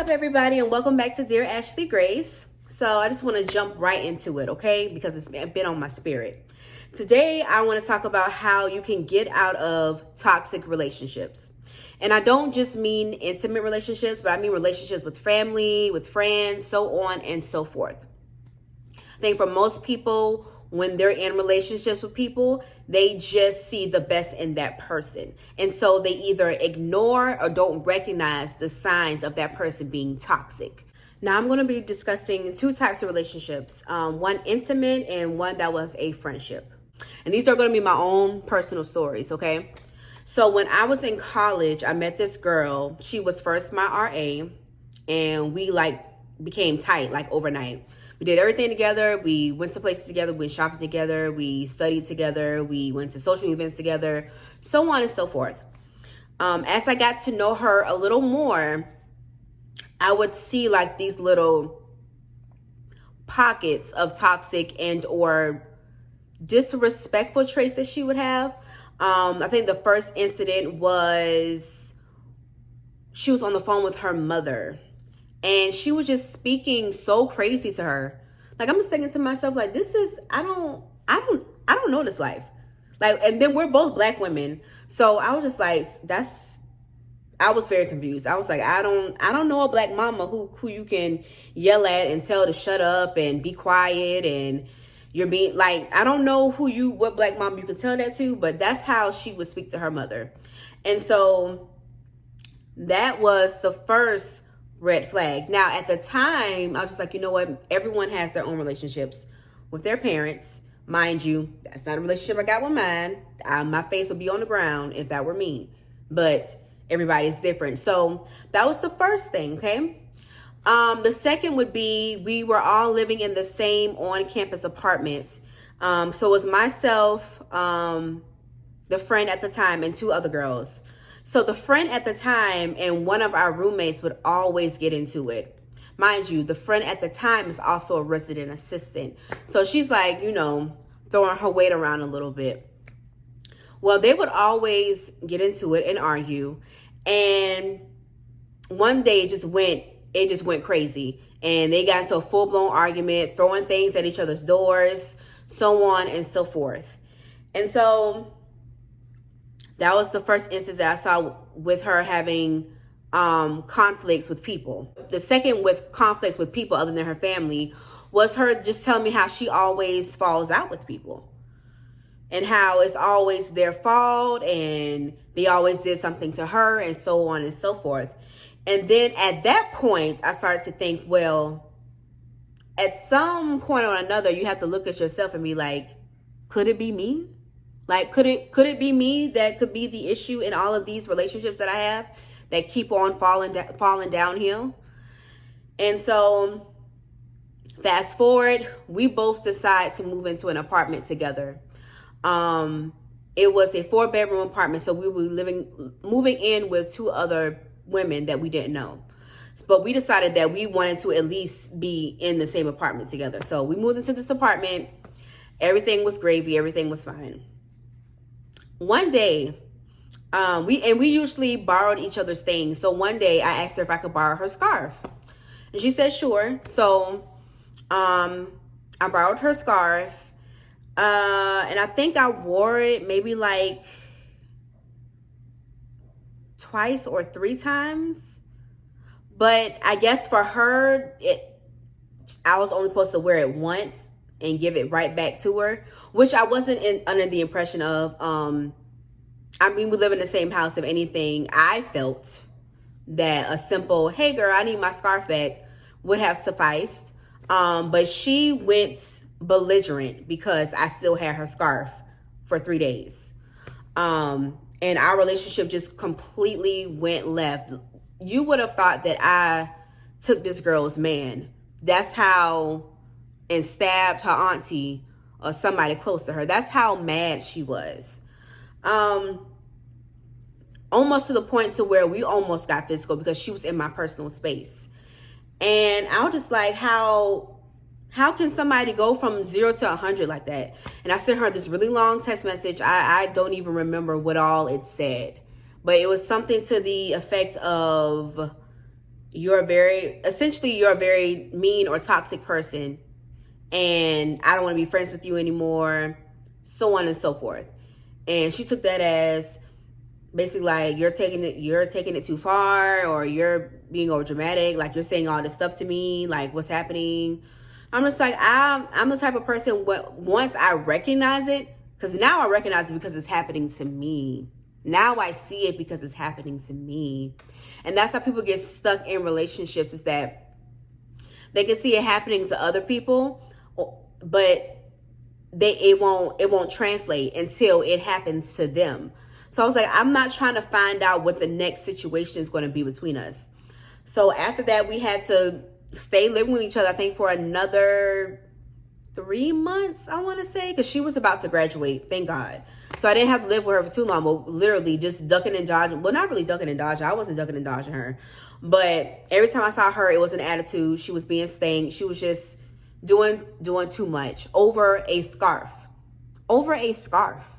up, everybody, and welcome back to Dear Ashley Grace. So I just want to jump right into it, okay? Because it's been on my spirit. Today, I want to talk about how you can get out of toxic relationships. And I don't just mean intimate relationships, but I mean relationships with family, with friends, so on and so forth. I think for most people, when they're in relationships with people, they just see the best in that person. And so they either ignore or don't recognize the signs of that person being toxic. Now I'm going to be discussing two types of relationships, one intimate and one that was a friendship. And these are going to be my own personal stories, okay? So when I was in college, I met this girl. She was first my RA, and we became tight overnight. We did everything together. We went to places together. We went shopping together. We studied together. We went to social events together, so on and so forth. As I got to know her a little more, I would see these little pockets of toxic and or disrespectful traits that she would have. I think the first incident was she was on the phone with her mother. And she was just speaking so crazy to her. I'm just thinking to myself, this is, I don't know this life. And then we're both Black women. So I was just I was very confused. I was I don't know a Black mama who you can yell at and tell to shut up and be quiet. And you're being I don't know what Black mom you can tell that to, but that's how she would speak to her mother. And so that was the first red flag. Now, at the time, I was just you know what? Everyone has their own relationships with their parents. Mind you, that's not a relationship I got with mine. My face would be on the ground if that were me. But everybody's different. So that was the first thing, okay? The second would be we were all living in the same on-campus apartment. So it was myself, the friend at the time, and two other girls. So the friend at the time and one of our roommates would always get into it. Mind you, the friend at the time is also a resident assistant. So she's throwing her weight around a little bit. Well, they would always get into it and argue. And one day it just went crazy. And they got into a full-blown argument, throwing things at each other's doors, so on and so forth. And so that was the first instance that I saw with her having conflicts with people. The second with conflicts with people other than her family was her just telling me how she always falls out with people. And how it's always their fault and they always did something to her and so on and so forth. And then at that point, I started to think, well, at some point or another, you have to look at yourself and be could it be me? Could it be me that could be the issue in all of these relationships that I have that keep on falling downhill? And so fast forward, we both decide to move into an apartment together. It was a 4-bedroom apartment, so we were moving in with two other women that we didn't know. But we decided that we wanted to at least be in the same apartment together. So we moved into this apartment. Everything was gravy. Everything was fine. One day, we usually borrowed each other's things. So one day I asked her if I could borrow her scarf. And she said, sure. So I borrowed her scarf. And I think I wore it maybe twice or 3 times. But I guess for her, I was only supposed to wear it once and give it right back to her, which I wasn't under the impression of. We live in the same house. If anything, I felt that a simple, hey girl, I need my scarf back would have sufficed. But she went belligerent because I still had her scarf for 3 days. And our relationship just completely went left. You would have thought that I took this girl's man. That's how, and stabbed her auntie or somebody close to her. That's how mad she was. Almost to the point to where we almost got physical because she was in my personal space. And I was just how can somebody go from 0 to 100 like that? And I sent her this really long text message. I don't even remember what all it said, but it was something to the effect of, essentially you're a very mean or toxic person, and I don't want to be friends with you anymore, so on and so forth. And she took that as basically like you're taking it too far, or you're being over dramatic, like you're saying all this stuff to me, like what's happening. I'm just like, I'm the type of person, once I recognize it, because now I recognize it because it's happening to me. Now I see it because it's happening to me. And that's how people get stuck in relationships, is that they can see it happening to other people, but it won't translate until it happens to them. So I was like, I'm not trying to find out what the next situation is going to be between us. So after that, we had to stay living with each other, I think for another 3 months, I want to say, because she was about to graduate, thank God. So I didn't have to live with her for too long, but literally just ducking and dodging. Well, not really ducking and dodging. I wasn't ducking and dodging her. But every time I saw her, it was an attitude. She was being stank. She was just doing too much over a scarf. Over a scarf.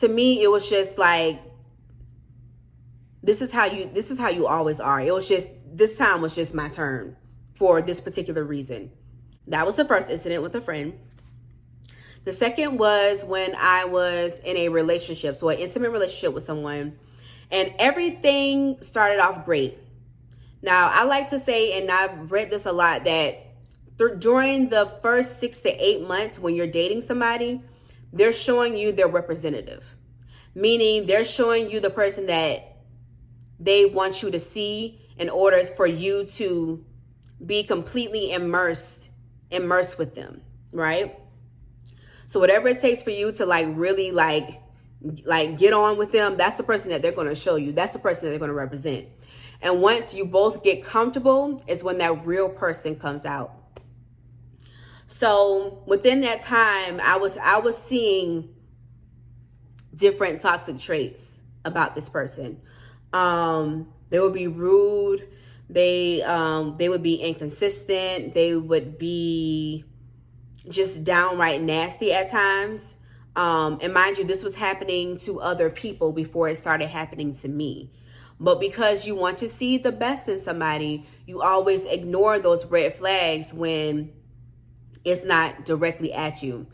To me, it was just like, this is how you always are. It was just, this time was just my turn for this particular reason. That was the first incident with a friend. The second was when I was in a relationship, so an intimate relationship with someone, and everything started off great. Now, I like to say, and I've read this a lot, that during the first 6 to 8 months when you're dating somebody, they're showing you their representative. Meaning they're showing you the person that they want you to see in order for you to be completely immersed with them, right? So whatever it takes for you to like really like get on with them, that's the person that they're going to show you. That's the person that they're going to represent. And once you both get comfortable is when that real person comes out. So within that time, I was seeing different toxic traits about this person. They would be rude. They would be inconsistent. They would be just downright nasty at times. And mind you, this was happening to other people before it started happening to me. But because you want to see the best in somebody, you always ignore those red flags when it's not directly at you.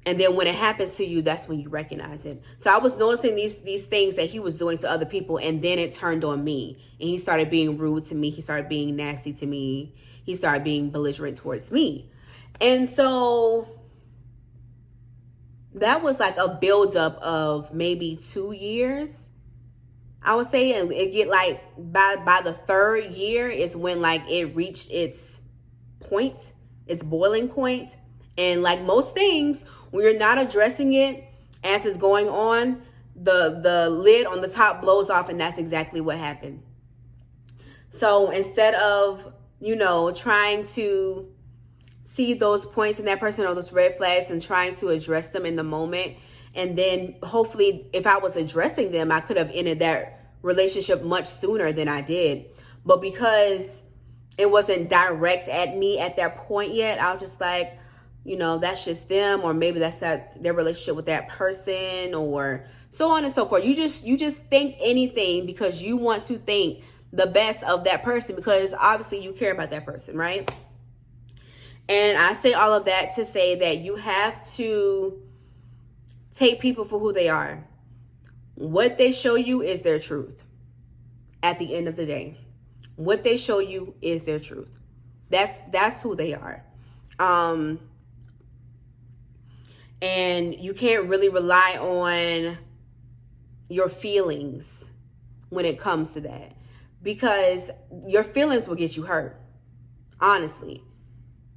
And then when it happens to you, that's when you recognize it. So I was noticing these things that he was doing to other people, and then it turned on me. And he started being rude to me. He started being nasty to me. He started being belligerent towards me. And so that was like a buildup of maybe 2 years, I would say. And it get like by the third year is when like it reached its point, its boiling point. And like most things, when you're not addressing it as it's going on, the lid on the top blows off, and that's exactly what happened. So instead of, trying to see those points in that person or those red flags and trying to address them in the moment, and then hopefully if I was addressing them, I could have ended that relationship much sooner than I did. But because it wasn't direct at me at that point yet, I was just like, that's just them, or maybe that's their relationship with that person, or so on and so forth. You just think anything because you want to think the best of that person, because obviously you care about that person, right? And I say all of that to say that you have to take people for who they are. What they show you is their truth. At the end of the day, what they show you is their truth. That's who they are. And you can't really rely on your feelings when it comes to that, because your feelings will get you hurt. Honestly,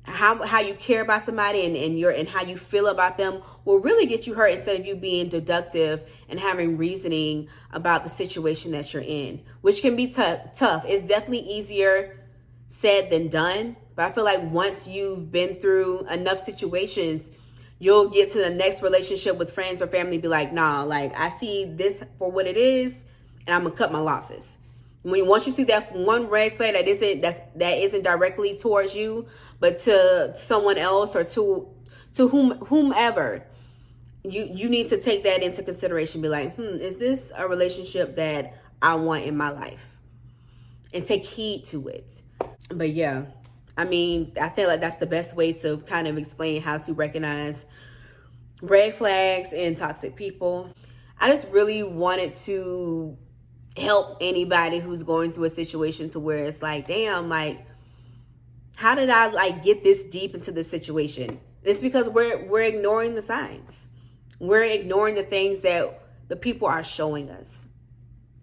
how you care about somebody and how you feel about them will really get you hurt, instead of you being deductive and having reasoning about the situation that you're in, which can be tough. It's definitely easier said than done. But I feel like once you've been through enough situations, you'll get to the next relationship with friends or family, be like, nah, like I see this for what it is, and I'm gonna cut my losses. Once you see that one red flag that isn't directly towards you, but to someone else or to whomever, you need to take that into consideration. Be like, is this a relationship that I want in my life and take heed to it. But yeah, I mean, I feel like that's the best way to kind of explain how to recognize red flags in toxic people. I just really wanted to help anybody who's going through a situation to where it's like, damn, like, how did I like get this deep into this situation? It's because we're ignoring the signs. We're ignoring the things that the people are showing us.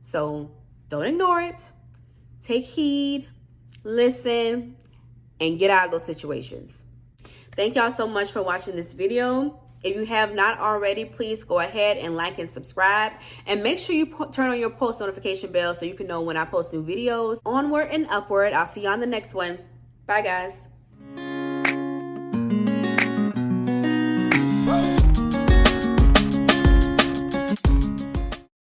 So don't ignore it. Take heed, listen, and get out of those situations. Thank y'all so much for watching this video. If you have not already, please go ahead and like and subscribe. And make sure you turn on your post notification bell so you can know when I post new videos. Onward and upward. I'll see you on the next one. Bye, guys.